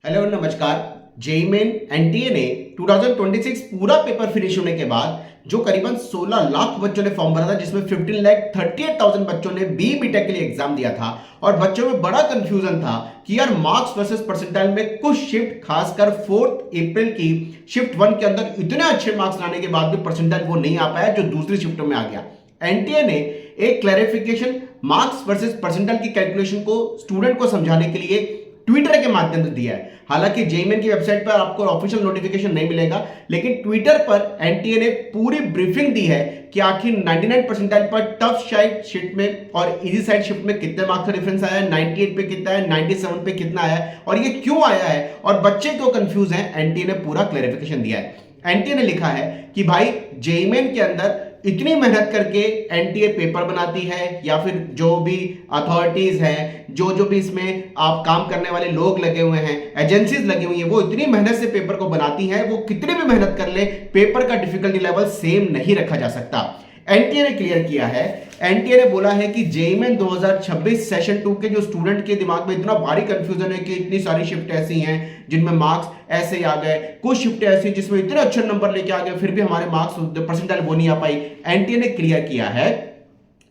Hello नमस्कार। JEE main NTA ने 2026 पूरा पेपर फिनिश होने के बाद जो करीबन 16 लाख बच्चों ने फॉर्म भरा था, जिसमें 15,38,000 बच्चों ने बी.टेक के लिए एग्जाम दिया था और बच्चों में बड़ा कंफ्यूजन था कि यार मार्क्स वर्सेस परसेंटाइल में कुछ शिफ्ट, खासकर 4 अप्रैल की शिफ्ट 1 के अंदर इतने अच्छे मार्क्स लाने के बाद भी परसेंटाइल वो नहीं आ पाया जो दूसरी शिफ्टों में आ गया। एनटीए ने एक क्लैरिफिकेशन मार्क्स वर्सेस परसेंटाइल की कैलकुलेशन को स्टूडेंट को समझाने के लिए ट्विटर के माध्यम से दिया है। हालांकि जेईई मेन की वेबसाइट पर आपको ऑफिशियल नोटिफिकेशन नहीं मिलेगा, लेकिन ट्विटर पर एनटीए ने पूरी ब्रीफिंग दी है कि आखिर 99 परसेंटाइल पर टफ साइड शिफ्ट में और इजी साइड शिफ्ट में कितने मार्क्स का डिफरेंस आया है, 98 पे कितना है, 97 पे कितना आया है और ये क्यों आया है और बच्चे क्यों कंफ्यूज हैं। एनटीए ने पूरा क्लैरिफिकेशन दिया है। एनटीए ने लिखा है कि भाई जेईई मेन के अंदर इतनी मेहनत करके एनटीए पेपर बनाती है या फिर जो भी अथॉरिटीज हैं, जो भी इसमें आप काम करने वाले लोग लगे हुए हैं, एजेंसीज लगी हुई हैं, वो इतनी मेहनत से पेपर को बनाती हैं, वो कितनी भी मेहनत कर ले पेपर का डिफिकल्टी लेवल सेम नहीं रखा जा सकता। एनटीए ने क्लियर किया है। एनटीए ने बोला है कि जेईई मेन 2026 सेशन 2 के जो स्टूडेंट के दिमाग में इतना भारी कंफ्यूजन है कि इतनी सारी शिफ्ट ऐसी हैं जिनमें मार्क्स ऐसे ही आ गए, कुछ शिफ्ट ऐसी जिसमें इतने अच्छे नंबर लेके आ गए फिर भी हमारे मार्क्स परसेंटाइल वो नहीं आ पाई। एनटीए ने क्लियर किया है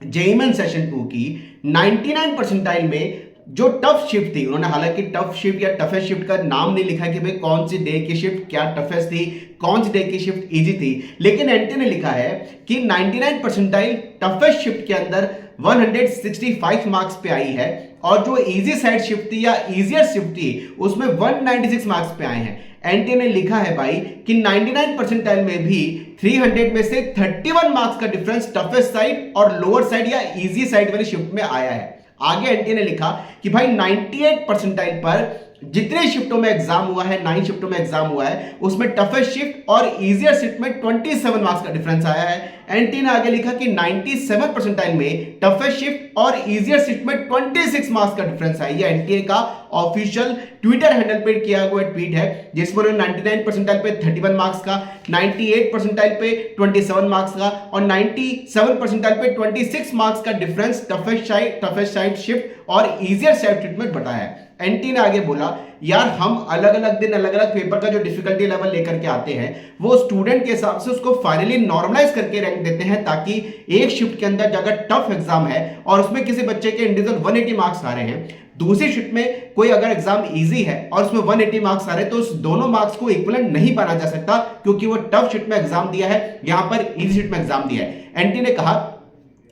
जेईई मेन सेशन 2 की 99 परसेंटाइल में जो टफ शिफ्ट थी, उन्होंने हालांकि टफ शिफ्ट या टफेस्ट शिफ्ट का नाम नहीं लिखा कि भाई कौन सी डे की शिफ्ट क्या टफेस्ट थी, कौन सी डे की शिफ्ट इजी थी, लेकिन एनटीए ने लिखा है कि 99 परसेंटाइल टफेस्ट शिफ्ट के अंदर 165 मार्क्स पे आई है और जो इजी साइड शिफ्ट थी या इजियर शिफ्ट थी उसमें 196 मार्क्स पे आए हैं। एनटीए ने लिखा है भाई कि 99 परसेंटाइल में भी 300 में से 31 मार्क्स का डिफरेंस टफेस्ट साइड और लोअर साइड या इजी साइड वाली शिफ्ट में आया है। आगे एनटीए ने लिखा कि भाई 98 परसेंटाइल पर जितने शिफ्टों में एग्जाम हुआ है, 9 शिफ्टों में एग्जाम हुआ है, उसमें टफेस्ट शिफ्ट और इजियर शिफ्ट में 27 मार्क्स का डिफरेंस आया है। एनटीए ने आगे लिखा कि 97 परसेंटाइल में टफेस्ट शिफ्ट और इजियर शिफ्ट में 26 मार्क्स का डिफरेंस आया। ये एनटीए का ऑफिशियल ट्विटर हैंडल पे किया हुआ ट्वीट है, जिसमें उन्होंने 99 परसेंटाइल पे 31 मार्क्स का, 98 परसेंटाइल पे 27 मार्क्स का और 97 परसेंटाइल पे 26 मार्क्स का डिफरेंस टफेस्ट साइड शिफ्ट और इजियर साइड शिफ्ट में बताया है। एनटीए ने आगे बोला यार हम अलग अलग दिन अलग अलग पेपर का जो डिफिकल्टी लेवल लेकर के आते हैं वो स्टूडेंट के हिसाब से उसको फाइनली नॉर्मलाइज करके रैंक देते हैं, ताकि एक शिफ्ट के अंदर अगर टफ एग्जाम है और उसमें किसी बच्चे के इंडिविजुअल 180 मार्क्स आ रहे हैं, दूसरी शिफ्ट में कोई अगर एग्जाम इजी है और उसमें 180 मार्क्स आ रहे हैं, तो उस दोनों मार्क्स को इक्विवेलेंट नहीं माना जा सकता क्योंकि वो टफ शिफ्ट में एग्जाम दिया है, यहां पर इजी शिफ्ट में एग्जाम दिया है। एनटीए ने कहा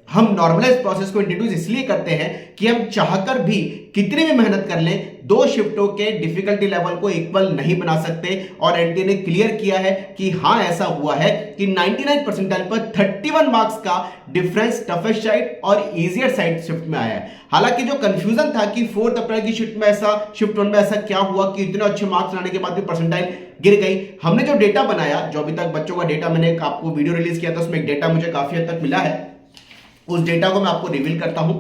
हम नॉर्मलाइज प्रोसेस को इंट्रोड्यूस इसलिए करते हैं कि हम चाहकर भी कितनी भी मेहनत कर लें, दो शिफ्टों के डिफिकल्टी लेवल को इक्वल नहीं बना सकते। और एनटीए ने क्लियर किया है कि हां ऐसा हुआ है कि 99 परसेंटाइल पर 31 मार्क्स का डिफरेंस टफेस्ट साइड और इजियर साइड शिफ्ट में आया है। हालांकि जो कंफ्यूजन था कि 4 अप्रैल की शिफ्ट में ऐसा, शिफ्ट 1 में ऐसा क्या हुआ कि इतने अच्छे मार्क्स लाने के बाद भी परसेंटाइल गिर गई, हमने जो डेटा बनाया, जो अभी तक बच्चों का डेटा मैंने आपको वीडियो रिलीज किया था, उसमें एक डेटा मुझे काफी हद तक मिला है, उस डेटा को मैं आपको रिवील करता हूं।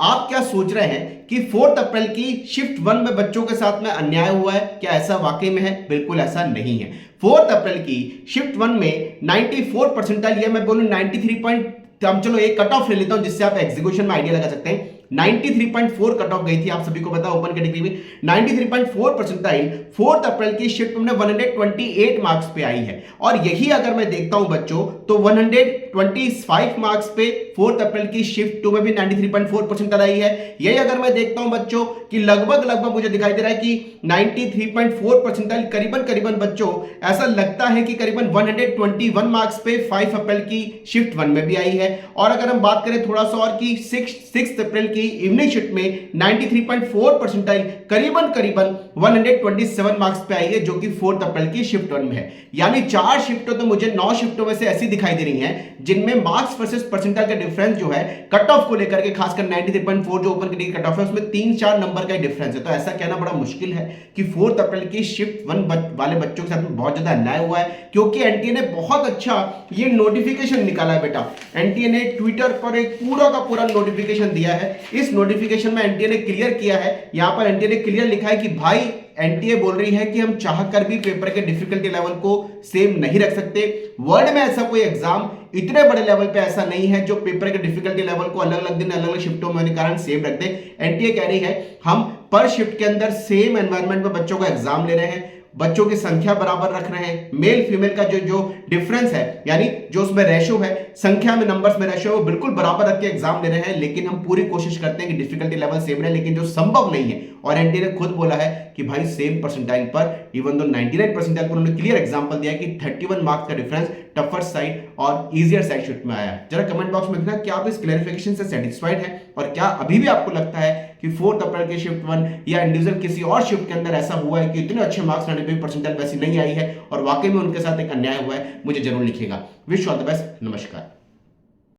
आप क्या सोच रहे हैं कि 4 अप्रैल की शिफ्ट 1 में बच्चों के साथ में अन्याय हुआ है? क्या ऐसा वाकई में है? बिल्कुल ऐसा नहीं है। 4 अप्रैल की शिफ्ट 1 में 94 परसेंटाइल, या मैं बोलूं 93 हम चलो एक कट ऑफ ले लेता हूं जिससे आप एग्जीक्यूशन में आइडिया लगा सकते हैं। 93.4 कट ऑफ गई थी, आप सभी को पता, ओपन कैटेगरी में 93.4 परसेंटाइल 4 अप्रैल की शिफ्ट में 128 मार्क्स पे आई है। और यही अगर मैं देखता हूं बच्चों तो 125 मार्क्स पे 4 अप्रैल की शिफ्ट 2 में भी 93.4 परसेंटाइल आई है। यही अगर मैं देखता हूं बच्चों कि लगभग मुझे दिखाई दे रहा है कि 93.4 परसेंटाइल करीबन बच्चों ऐसा लगता है कि करीबन 121 मार्क्स पे 5 अप्रैल की शिफ्ट 1 में भी आई है। और अगर हम बात करें थोड़ा सा और कि 6 अप्रैल की इवनिंग शिफ्ट में 93.4 परसेंटाइल करीबन 127 मार्क्स पे आई है, जो कि 4 अप्रैल की शिफ्ट 1 में है। यानी 4 शिफ्टों तो मुझे 9 शिफ्टों में से ऐसी दिखाई दे रही हैं जिनमें मार्क्स वर्सेस परसेंटाइल का डिफरेंस जो है कट ऑफ को लेकर के, खासकर 93.4 जो ओपन कैटेगरी कट ऑफ है उसमें 3-4 नंबर का डिफरेंस है। तो ऐसा कहना बड़ा मुश्किल है कि 4 अप्रैल की शिफ्ट 1 वाले बच्चों के साथ में बहुत ज्यादा अन्याय हुआ है, क्योंकि एनटीए ने बहुत अच्छा ये नोटिफिकेशन निकाला है बेटा। एनटीए ने ट्विटर पर एक पूरा का पूरा नोटिफिकेशन दिया है। इस नोटिफिकेशन में एनटीए ने क्लियर किया है, यहां पर एनटीए ने क्लियर लिखा है कि भाई एनटीए बोल रही है कि हम चाहकर भी पेपर के डिफिकल्टी लेवल को सेम नहीं रख सकते। वर्ल्ड में ऐसा कोई एग्जाम इतने बड़े लेवल पे ऐसा नहीं है जो पेपर के डिफिकल्टी लेवल को अलग अलग दिन अलग अलग शिफ्टों में होने के कारण सेम रख दे। एनटीए कह रही है हम पर शिफ्ट के अंदर सेम एनवायरनमेंट में बच्चों का एग्जाम ले रहे हैं, बच्चों की संख्या बराबर रख रहे हैं, मेल फीमेल का जो डिफरेंस है यानी जो उसमें रेशो है, संख्या में नंबर्स में रेशो है, वो बिल्कुल बराबर रख के एग्जाम ले रहे हैं। लेकिन हम पूरी कोशिश करते हैं कि डिफिकल्टी लेवल सेम रहे, लेकिन जो संभव नहीं है। और एनटीए ने खुद बोला है कि भाई सेम परसेंटाइल पर, इवन दो 99 परसेंटाइल पर उन्होंने क्लियर एग्जांपल दिया है कि 31 मार्क्स का डिफरेंस टफर साइड और इजियर साइड शिफ्ट में आया है। जरा कमेंट बॉक्स में लिखना क्या आप इस क्लैरिफिकेशन से सेटिस्फाइड है, और क्या अभी भी आपको लगता है कि 4th अप्रैल के शिफ्ट 1 या इंडिविजुअल किसी और शिफ्ट के अंदर ऐसा हुआ है कि इतने अच्छे मार्क्स 99 परसेंटाइल वैसी नहीं आई है और वाकई में उनके साथ एक अन्याय हुआ है। मुझे जरूर लिखिएगा। Wish all the best. नमस्कार।